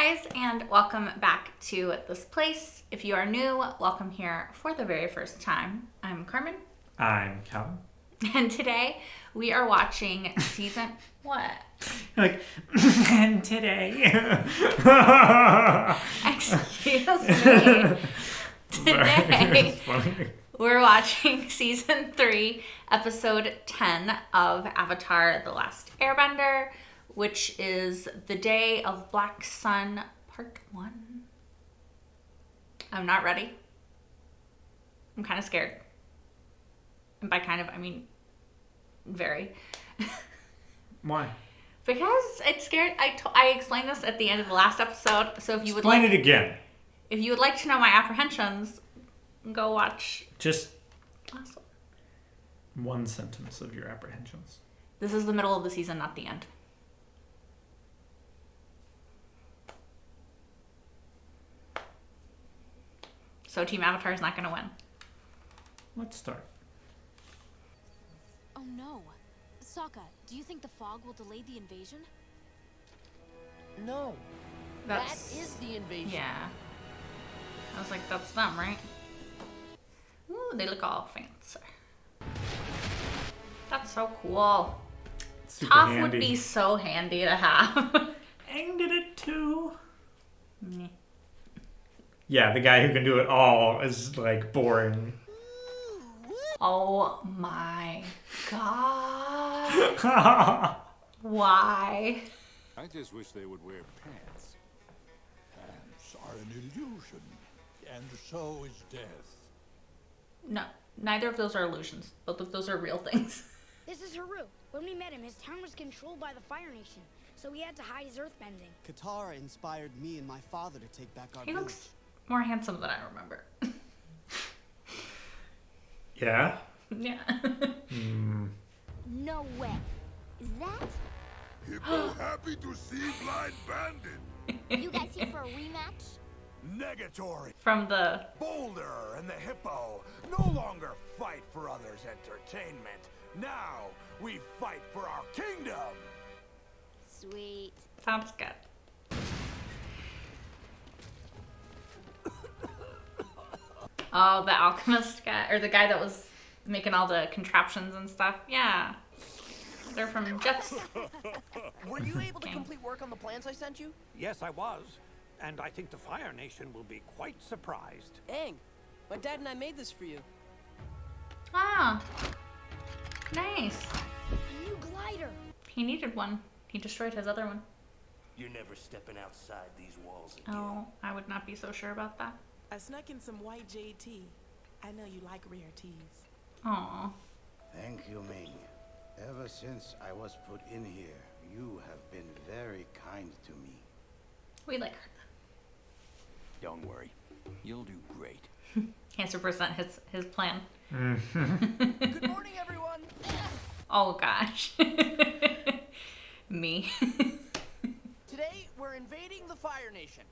guys, and welcome back to this place. If you are new, welcome here for the very first time. I'm Carmen. I'm Calvin. And today we are watching season... What? Like, and today... Excuse me. Today we're watching season 3, episode 10 of Avatar: The Last Airbender, which is The Day of Black Sun, part 1. I'm not ready. I'm kind of scared. And by kind of, I mean very. Why? Because it's scared. I explained this at the end of the last episode, so if you would Explain like it again. If you would like to know my apprehensions, go watch Just last one. one sentence of your apprehensions. This is the middle of the season, not the end. So Team Avatar is not going to win. Let's start. Oh no. Sokka, do you think the fog will delay the invasion? No. That is the invasion. Yeah. I was like, that's them, right? Ooh, they look all fancy. That's so cool. Super Toph handy. would be so handy to have. Aang did it too. Meh. Yeah, the guy who can do it all is like boring. Oh my god. Why? I just wish they would wear pants. Pants are an illusion, and so is death. No, neither of those are illusions. Both of those are real things. This is Haru. When we met him, his town was controlled by the Fire Nation, so he had to hide his earthbending. Katara inspired me and my father to take back our He village. looks more handsome than I remember. Yeah? Yeah. No way. Is that? Hippo happy to see Blind Bandit. You guys here for a rematch? Negatory. From the... Boulder and the Hippo no longer fight for others' entertainment. Now we fight for our kingdom. Sweet. Sounds good. Oh, the alchemist guy, or the guy that was making all the contraptions and stuff. Yeah. They're from Jets. Were you able to complete work on the plans I sent you? Yes, I was. And I think the Fire Nation will be quite surprised. Aang, my dad and I made this for you. Ah. Nice. A new glider. He needed one. He destroyed his other one. You're never stepping outside these walls again. Oh, I would not be so sure about that. I snuck in some white jade tea. I know you like rare teas. Aw. Thank you, Ming. Ever since I was put in here, you have been very kind to me. We like her. Don't worry. You'll do great. He has to present his plan. Good morning, everyone. Oh gosh. Me. Today, we're invading the Fire Nation.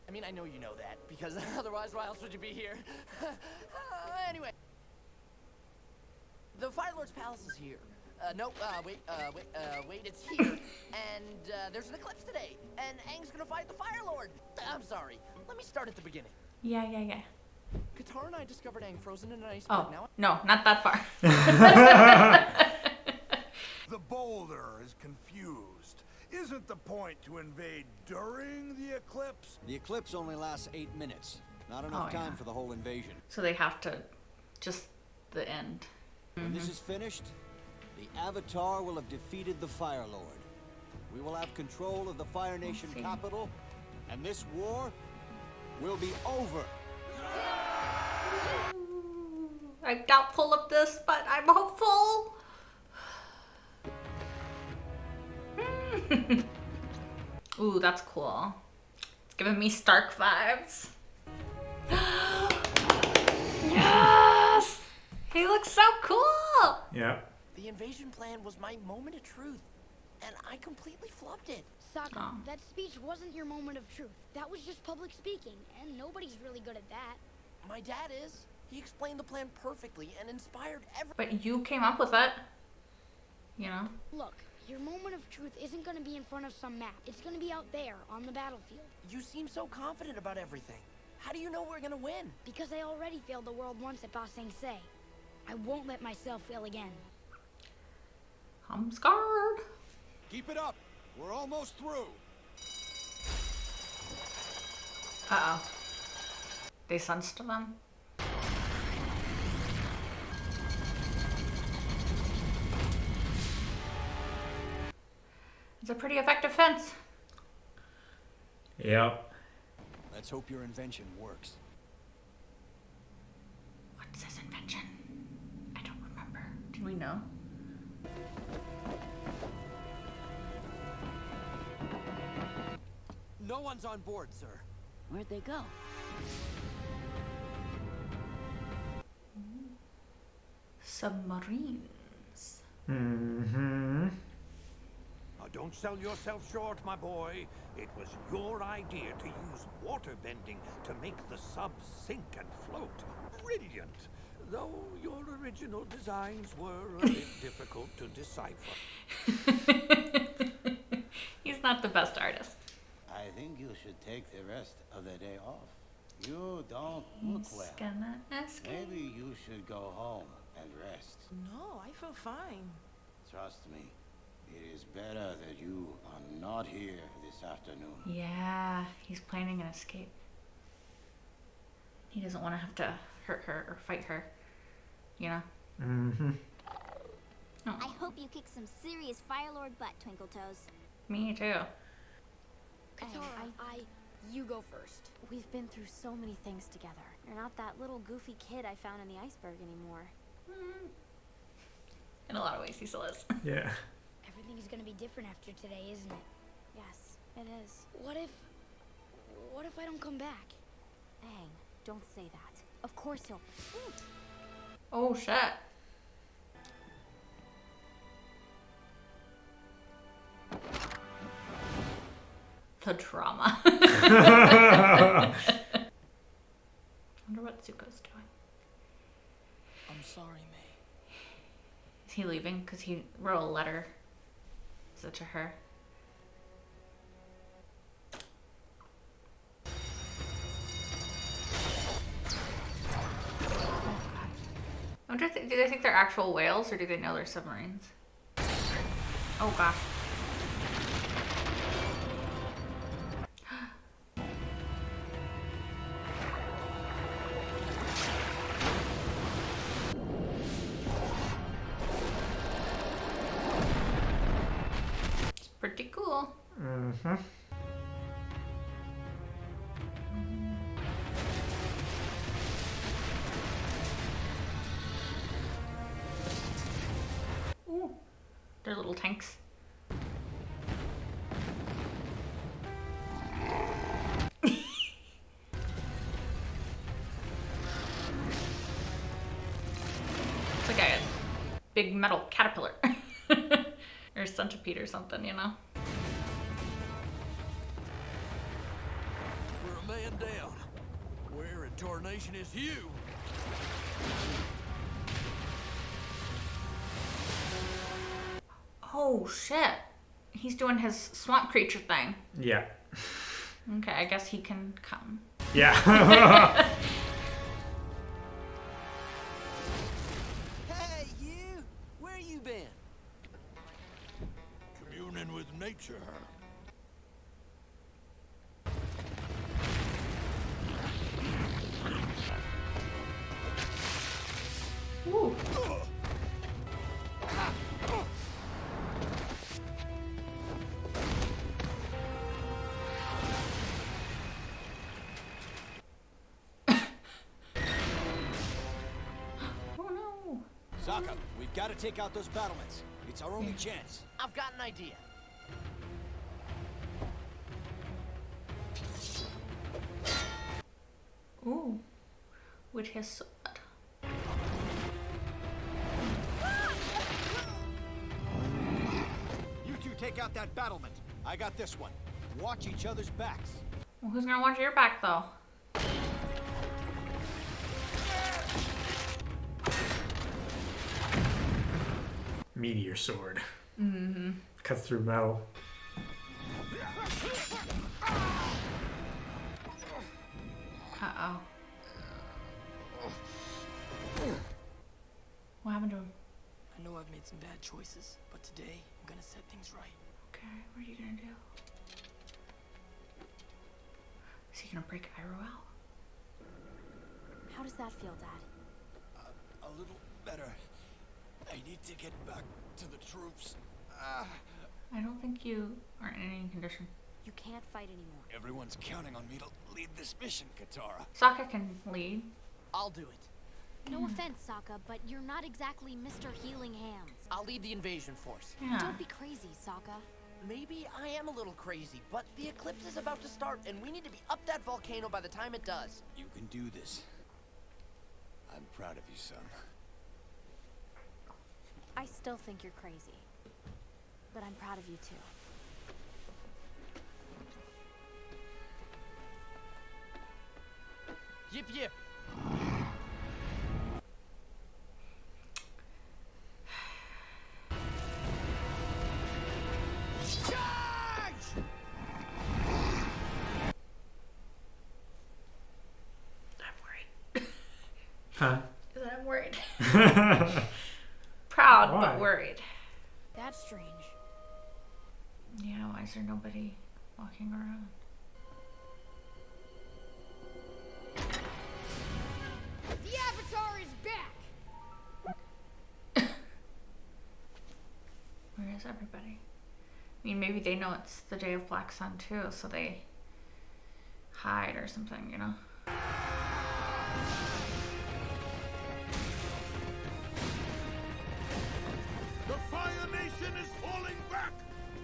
I mean, I know you know that, because otherwise, why else would you be here? Anyway. The Fire Lord's palace is here. Wait, it's here. And there's an eclipse today. And Aang's gonna fight the Fire Lord. I'm sorry. Let me start at the beginning. Yeah. Katara and I discovered Aang frozen in an iceberg. Oh, Now no, not that far. The Boulder is confused. Isn't the point to invade during the eclipse? The eclipse only lasts 8 minutes. Not enough Oh, time yeah. for the whole invasion. So they have to just the end. When this is finished, the Avatar will have defeated the Fire Lord. We will have control of the Fire Nation see. capital, and this war will be over. I'm doubtful of this, but I'm hopeful. Ooh, that's cool. It's giving me Stark vibes. Yes! He looks so cool! Yeah. the invasion plan was my moment of truth, and I completely flubbed it. Sokka, Oh. that speech wasn't your moment of truth. That was just public speaking, and nobody's really good at that. My dad is. He explained the plan perfectly and inspired everyone. But you came up with it. You know? Look, Your moment of truth isn't gonna be in front of some map. It's gonna be out there, on the battlefield. You seem so confident about everything. How do you know we're gonna win? Because I already failed the world once at Ba Sing Se. I won't let myself fail again. I'm scared. Keep it up. We're almost through. Uh-oh. They sensed them. It's a pretty effective fence. Yep. Let's hope your invention works. What's his invention? I don't remember. Did we know? No one's on board, sir. Where'd they go? Submarines. Mm-hmm. Now, don't sell yourself short, my boy. It was your idea to use water bending to make the sub sink and float. Brilliant. Though your original designs were a bit difficult to decipher. He's not the best artist. I think you should take the rest of the day off. You don't look well. He's gonna escape. Maybe you should go home and rest. No, I feel fine. Trust me, it is better that you are not here this afternoon. Yeah, he's planning an escape. He doesn't want to have to hurt her or fight her, you know? Mm-hmm. Oh, I hope you kick some serious Fire Lord butt, Twinkle Toes. me too. Katara, you go first. We've been through so many things together. You're not that little goofy kid I found in the iceberg anymore. In a lot of ways, he still is. Yeah. Everything's gonna be different after today, isn't it? Yes, it is. What if I don't come back? Aang, don't say that. Of course he'll... Oh, shit. The drama. Wonder what Zuko's doing. I'm sorry, May. Is he leaving? Because he wrote a letter. Is it to her? I wonder if do they think they're actual whales or do they know they're submarines? Oh gosh. It's pretty cool. Mm-hmm. Ooh, they're little tanks. It's like a big metal caterpillar. Or a centipede or something, you know? We're a man down. Where in tarnation is Hugh? Oh shit. He's doing his swamp creature thing. Yeah. Okay, I guess he can come. Yeah. Hey, Hugh! Where you been? Communing with nature. Ooh. Oh no. Sokka, we've got to take out those battlements. It's our only chance. I've got an idea. Ooh. With his sword. You two take out that battlement. I got this one. Watch each other's backs. Well, who's gonna watch your back though? Meteor sword. Mm-hmm. Cuts through metal. Uh-oh. What happened to him? I know I've made some bad choices, but today I'm gonna set things right. Okay, what are you gonna do? Is he gonna break Iroh out? How does that feel, Dad? A little better. I need to get back to the troops. I don't think you are in any condition. You can't fight anymore. Everyone's counting on me to lead this mission, Katara. Sokka can lead. I'll do it. No offense, Sokka, but you're not exactly Mr. Healing Hands. I'll lead the invasion force. Yeah. Don't be crazy, Sokka. Maybe I am a little crazy, but the eclipse is about to start, and we need to be up that volcano by the time it does. You can do this. I'm proud of you, son. I still think you're crazy. But I'm proud of you, too. Yip yip. Huh? Because I'm worried. Proud, Why? but worried. That's strange. Yeah, why is there nobody walking around? The Avatar is back! Where is everybody? I mean, maybe they know it's the day of Black Sun too, so they hide or something, you know? The Fire Nation is falling back!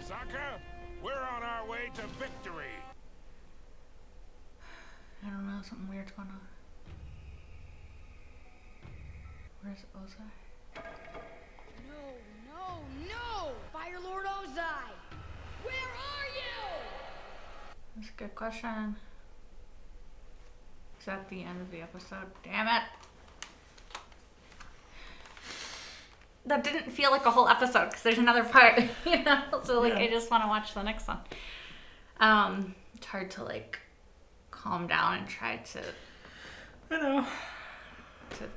Sokka, we're on our way to victory! I don't know, something weird's going on. Where's Ozai? No! Fire Lord Ozai! Where are you? That's a good question. Is that the end of the episode? Damn it! That didn't feel like a whole episode because there's another part, you know? So like, Yeah. I just want to watch the next one. It's hard to like calm down and try to I know.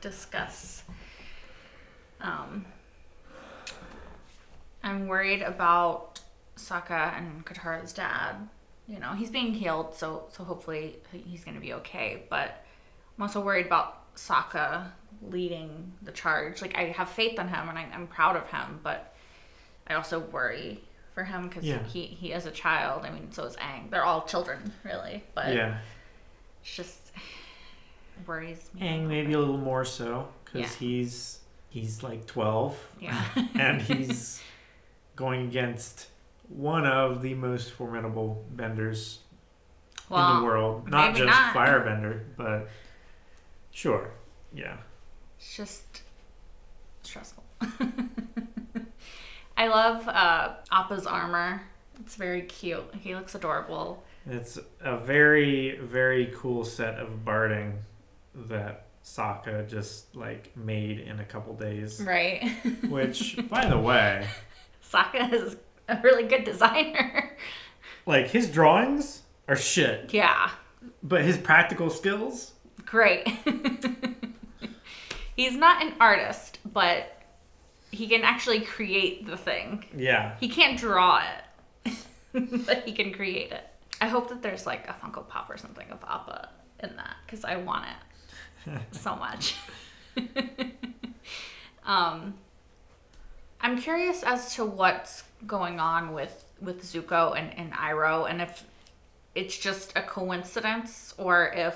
discuss. I'm worried about Sokka and Katara's dad. You know, he's being healed, so hopefully he's gonna be okay. But I'm also worried about Sokka leading the charge. Like, I have faith in him and I'm proud of him, but I also worry for him because Yeah. he is a child. I mean, so is Aang. They're all children, really. But Yeah. it's just worries me. Aang maybe a little more so because Yeah. he's like 12. Yeah. And he's going against one of the most formidable benders in Well, the world. Not maybe just not. Firebender, but sure. Yeah. It's just stressful. I love Appa's armor. It's very cute. He looks adorable. It's a very, very cool set of barding that Sokka just like made in a couple days. Right. Which, by the way, Sokka is a really good designer. like his drawings are shit, Yeah. but his practical skills, Great. He's not an artist, but he can actually create the thing. yeah. He can't draw it, but he can create it. I hope that there's like a Funko Pop or something of Appa in that because I want it so much. I'm curious as to what's going on with Zuko and Iroh, and if it's just a coincidence or if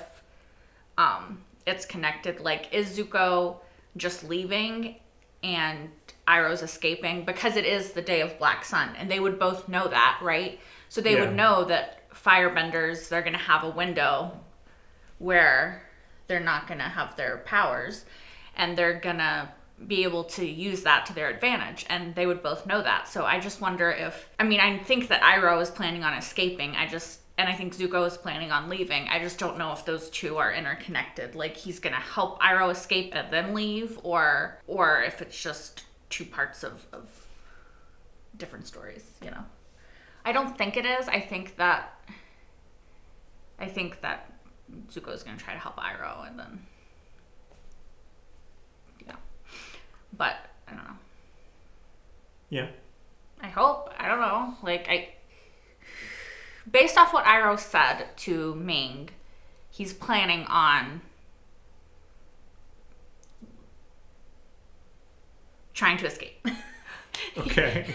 it's connected. Like, is Zuko just leaving and Iroh's escaping? Because it is the day of Black Sun, and they would both know that, right? So they would know that firebenders, they're going to have a window where they're not going to have their powers, and they're going to be able to use that to their advantage, and they would both know that. So I just wonder if, I mean, I think that Iroh is planning on escaping. And I think Zuko is planning on leaving. I just don't know if those two are interconnected. Like, he's gonna help Iroh escape and then leave, or if it's just two parts of different stories, you know. I don't think it is. I think that Zuko's gonna try to help Iroh, and then, you know. But I don't know. Yeah. I hope. I don't know. Like, based off what Iroh said to Ming, he's planning on trying to escape. Okay.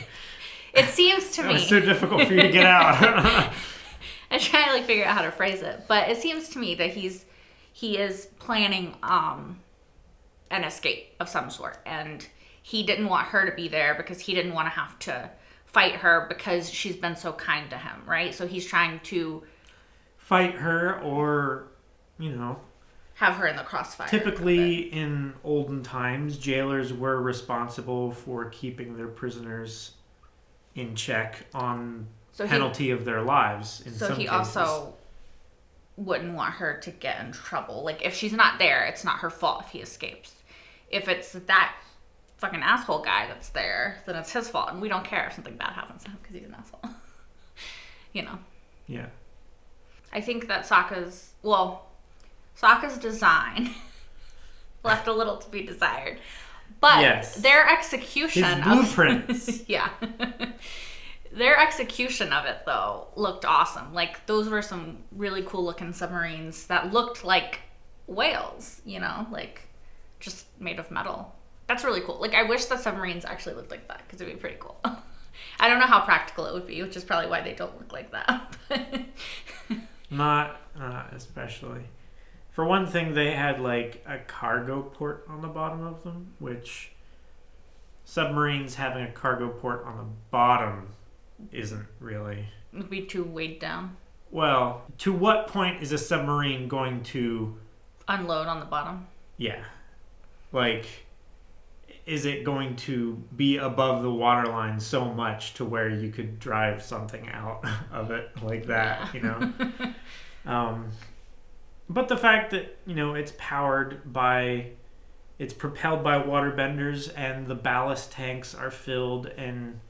It seems to me. It was so difficult for you to get out. I'm trying to like figure out how to phrase it, but it seems to me that he is planning an escape of some sort, and he didn't want her to be there because he didn't want to have to fight her because she's been so kind to him, right? So he's trying to fight her, or, you know, have her in the crossfire. Typically, in olden times, jailers were responsible for keeping their prisoners in check on penalty of their lives. So he also wouldn't want her to get in trouble. Like, if she's not there, it's not her fault if he escapes. If it's that fucking asshole guy that's there, then it's his fault, and we don't care if something bad happens to him because he's an asshole. You know? Yeah. I think that Sokka's design left a little to be desired. But yes. Their execution his blueprints. Yeah. Their execution of it, though, looked awesome. Like, those were some really cool looking submarines that looked like whales, you know, like just made of metal. That's really cool. Like, I wish the submarines actually looked like that because it'd be pretty cool. I don't know how practical it would be, which is probably why they don't look like that. Not especially. For one thing, they had like a cargo port on the bottom of them, which submarines having a cargo port on the bottom isn't really. It would be too weighed down. Well, to what point is a submarine going to unload on the bottom? Yeah. Like, is it going to be above the waterline so much to where you could drive something out of it like that, you know? But the fact that, you know, it's propelled by waterbenders, and the ballast tanks are filled and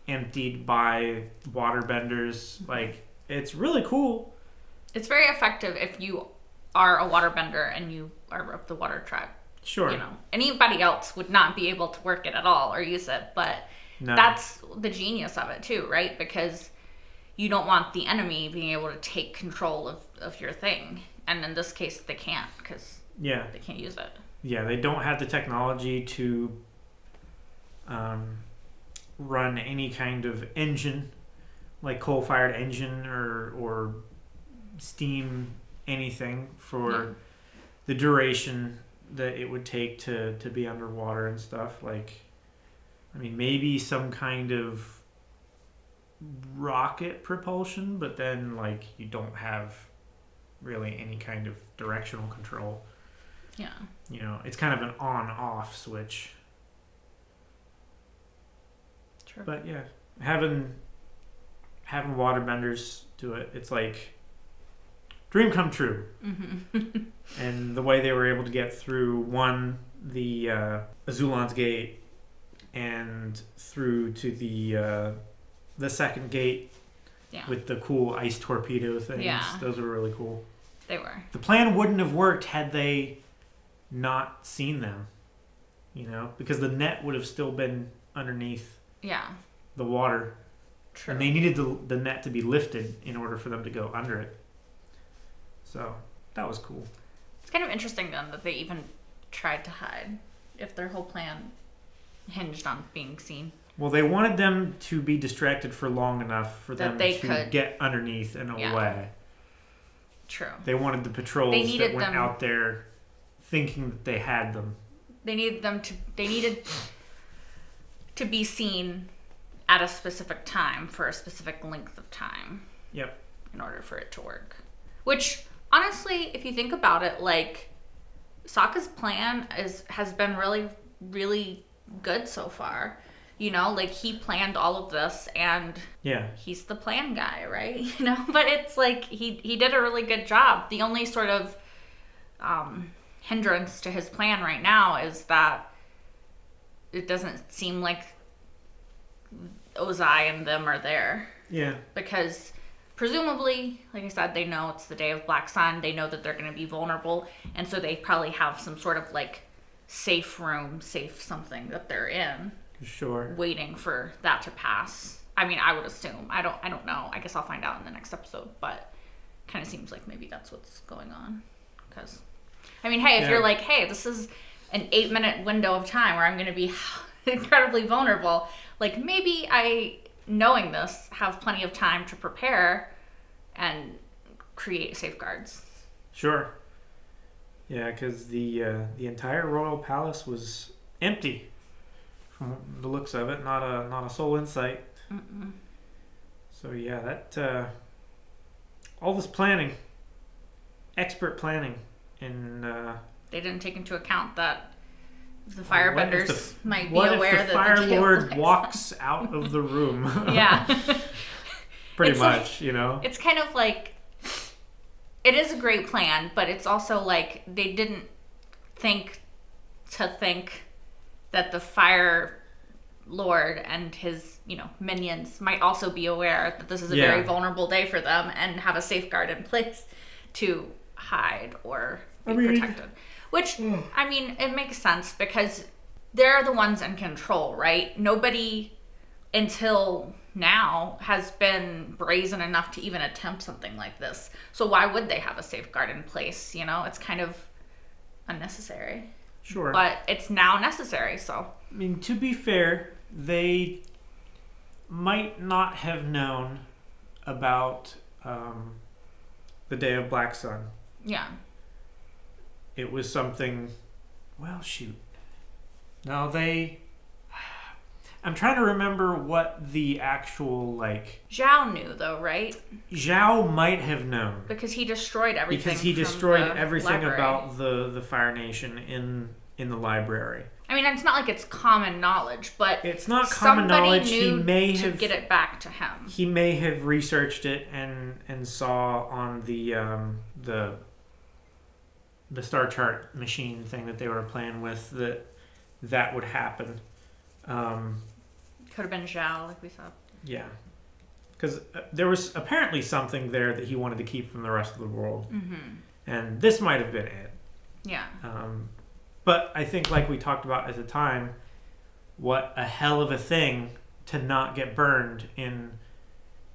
emptied by waterbenders, like, it's really cool. It's very effective if you are a waterbender and you are of the water tribe. Sure. You know, anybody else would not be able to work it at all or use it, but that's the genius of it too, right? Because you don't want the enemy being able to take control of your thing. And in this case, they can't because they can't use it. Yeah, they don't have the technology to run any kind of engine, like coal-fired engine or steam anything for the duration that it would take to be underwater and stuff. Like, I mean, maybe some kind of rocket propulsion, but then, like, you don't have really any kind of directional control. Yeah. You know, it's kind of an on-off switch. True. But yeah, having waterbenders do it, it's like dream come true. Mm-hmm. And the way they were able to get through the Azulon's gate and through to the second gate with the cool ice torpedo things. Yeah. Those were really cool. They were. The plan wouldn't have worked had they not seen them, you know, because the net would have still been underneath the water. True. And they needed the net to be lifted in order for them to go under it. So that was cool. It's kind of interesting then that they even tried to hide if their whole plan hinged on being seen. Well, they wanted them to be distracted for long enough for them to could get underneath and away. True. They wanted the patrols that went out there thinking that they had them. They needed to be seen at a specific time for a specific length of time. Yep. In order for it to work. Which, honestly, if you think about it, like, Sokka's plan has been really, really good so far. You know, like, he planned all of this, and he's the plan guy, right? You know, but it's like he did a really good job. The only sort of hindrance to his plan right now is that it doesn't seem like Ozai and them are there. Yeah. Because presumably, like I said, they know it's the day of Black Sun. They know that they're going to be vulnerable. And so they probably have some sort of like safe room, safe something that they're in. Sure. Waiting for that to pass. I mean, I would assume. I don't know. I guess I'll find out in the next episode. But kind of seems like maybe that's what's going on. Because, I mean, hey, if you're like, hey, this is an 8-minute window of time where I'm going to be incredibly vulnerable, like maybe I, knowing this, have plenty of time to prepare and create safeguards. Sure. Yeah, because the entire royal palace was empty from the looks of it. Not a soul in sight. Mm-mm. So yeah, that all this planning, expert planning, and they didn't take into account that the firebenders might be aware that the Fire Lord walks out of the room. Yeah. Pretty it's much, like, you know. It's kind of like, it is a great plan, but it's also like they didn't think that the Fire Lord and his, minions might also be aware that this is a very vulnerable day for them and have a safeguard in place to hide or be protected. Which, I mean, it makes sense because they're the ones in control, right? Nobody until now has been brazen enough to even attempt something like this. So why would they have a safeguard in place? It's kind of unnecessary. Sure. But it's now necessary, so. I mean, to be fair, they might not have known about the Day of Black Sun. Yeah. It was something, well, shoot. No, I'm trying to remember what the actual, Zhao knew, though, right? Zhao might have known. Because he destroyed everything. Because he destroyed everything library. about the Fire Nation in the library. I mean, it's not like it's common knowledge, but it's not common knowledge. He may have get it back to him. He may have researched it and saw on the star chart machine thing that they were playing with that would happen. Could have been Zhao, like we saw. Yeah, because there was apparently something there that he wanted to keep from the rest of the world, and this might have been it. Yeah. But I think, like we talked about at the time, what a hell of a thing to not get burned in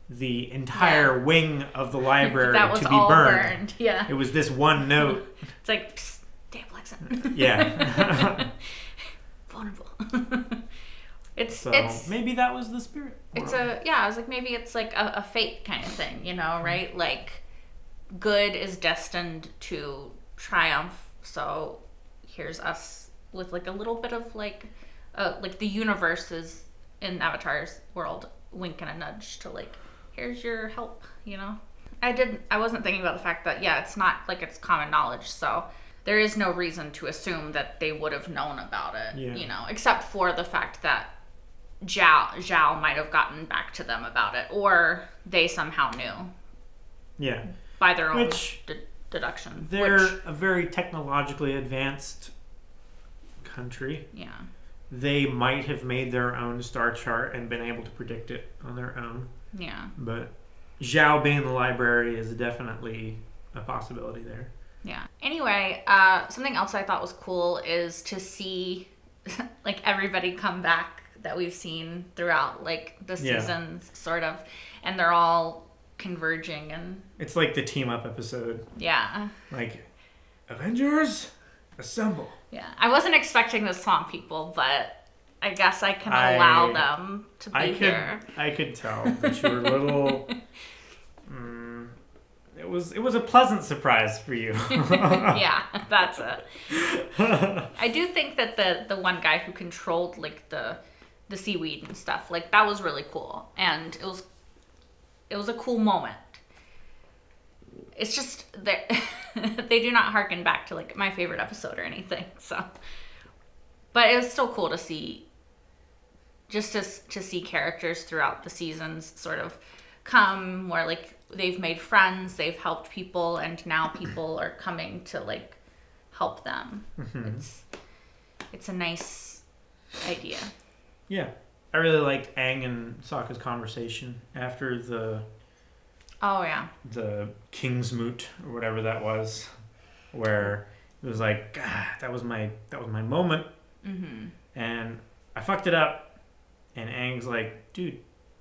the entire wing of the library that was to be all burned. Yeah. It was this one note. It's like, psst, damn Blackson. Yeah. Vulnerable. It's maybe that was the spirit. I was like, maybe it's like a fate kind of thing, right? Like, good is destined to triumph, so here's us with like a little bit of like the universe is in Avatar's world, wink and a nudge to like, here's your help, I wasn't thinking about the fact that it's not like it's common knowledge, so there is no reason to assume that they would have known about it, except for the fact that Zhao might have gotten back to them about it, or they somehow knew. Yeah. By their own deduction. They're a very technologically advanced country. Yeah. They might have made their own star chart and been able to predict it on their own. Yeah. But Zhao being in the library is definitely a possibility there. Yeah. Anyway, something else I thought was cool is to see like everybody come back that we've seen throughout like the seasons, sort of, and they're all converging, and it's like the team up episode. Yeah. Like, Avengers, assemble. Yeah. I wasn't expecting this song, people, but I guess I can allow them to be here. I could tell that you were a little. It was a pleasant surprise for you. Yeah, that's it. I do think that the one guy who controlled like the seaweed and stuff, like that was really cool, and it was a cool moment. It's just that they do not harken back to like my favorite episode or anything, so. But it was still cool to see, just to see characters throughout the seasons sort of come where like they've made friends, they've helped people, and now people are coming to like help them. Mm-hmm. It's a nice idea. Yeah. I really liked Aang and Sokka's conversation after the King's Moot or whatever that was, where it was like, God, that was my moment, and I fucked it up, and Aang's like, dude,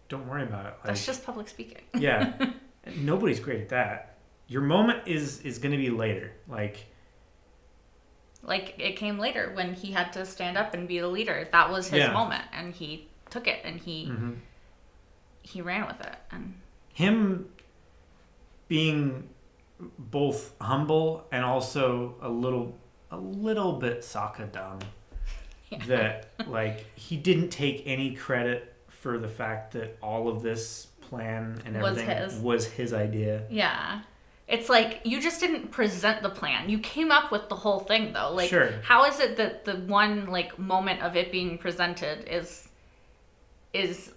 don't worry about it. Like, that's just public speaking. Yeah, nobody's great at that. Your moment is going to be later, like it came later when he had to stand up and be the leader. That was his moment, and he took it and he ran with it. And him being both humble and also a little bit Sokka dumb. Yeah. That like he didn't take any credit for the fact that all of this plan and everything was his idea. Yeah. It's like, you just didn't present the plan. You came up with the whole thing, though. Like, sure. How is it that the one, like, moment of it being presented is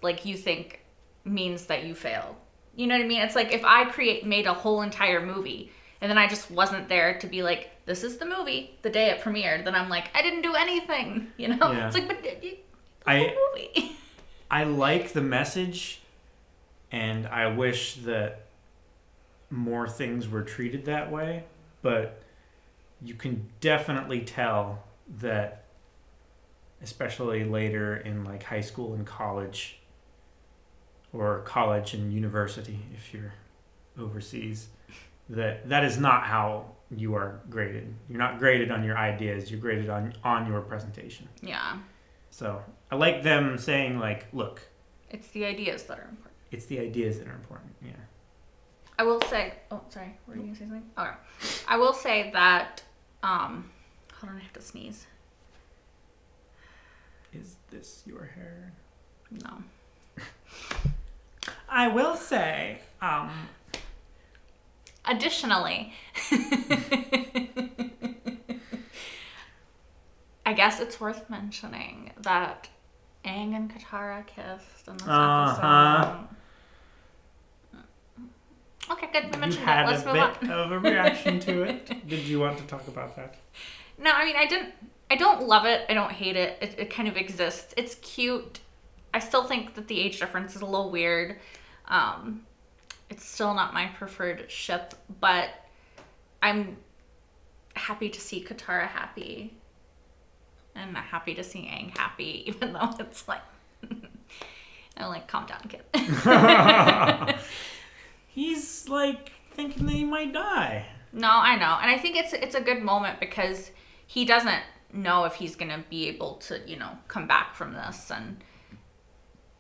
like, you think means that you failed? You know what I mean? It's like, if I made a whole entire movie, and then I just wasn't there to be like, this is the movie, the day it premiered, then I'm like, I didn't do anything, you know? Yeah. It's like, but the whole movie. I like the message, and I wish that more things were treated that way, but you can definitely tell that, especially later in like high school and college, or college and university if you're overseas, that is not how you are graded. You're not graded on your ideas, you're graded on your presentation. Yeah. So I like them saying like, look, it's the ideas that are important. It's the ideas that are important. Yeah. I will say, oh, sorry, were you going to say something? Okay. I will say that, hold on, I have to sneeze. Is this your hair? No. I will say, additionally, I guess it's worth mentioning that Aang and Katara kissed in this episode. Okay, good. We mentioned that. Let's move on. You had a bit of a reaction to it. Did you want to talk about that? No, I mean, I don't love it. I don't hate it. It kind of exists. It's cute. I still think that the age difference is a little weird. It's still not my preferred ship, but I'm happy to see Katara happy. And happy to see Aang happy, even though it's like, I'm like, calm down, kid. He's like thinking that he might die. No, I know. And I think it's a good moment because he doesn't know if he's going to be able to, come back from this. And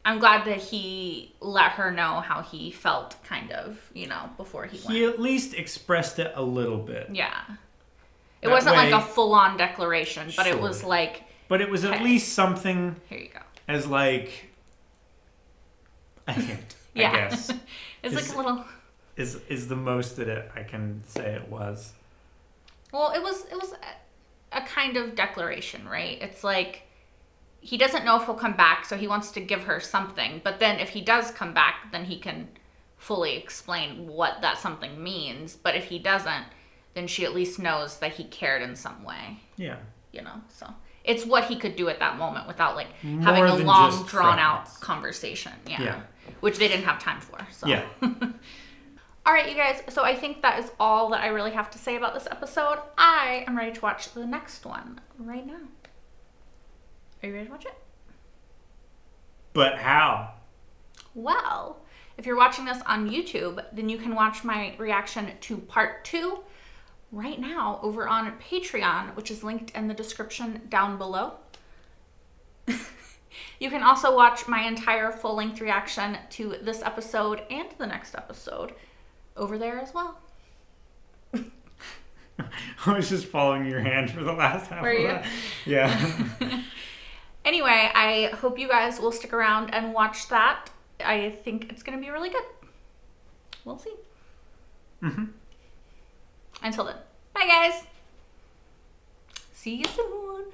I'm glad that he let her know how he felt kind of, before he went. He at least expressed it a little bit. Yeah. It wasn't like a full-on declaration, but it was like... But it was at least something... Here you go. As like... a hint, I guess. It's like a little... Is the most that I can say it was. Well, it was a kind of declaration, right? It's like... He doesn't know if he'll come back, so he wants to give her something. But then if he does come back, then he can fully explain what that something means. But if he doesn't, then she at least knows that he cared in some way. Yeah. So it's what he could do at that moment without like having a long, drawn-out conversation. Yeah. Which they didn't have time for. So. Yeah. All right, you guys. So I think that is all that I really have to say about this episode. I am ready to watch the next one right now. Are you ready to watch it? But how? Well, if you're watching this on YouTube, then you can watch my reaction to part 2 right now over on Patreon, which is linked in the description down below. You can also watch my entire full-length reaction to this episode and the next episode over there as well. I was just following your hand for the last half of that. Yeah. Anyway, I hope you guys will stick around and watch that. I think it's going to be really good. We'll see. Mm-hmm. Until then, bye guys. See you soon.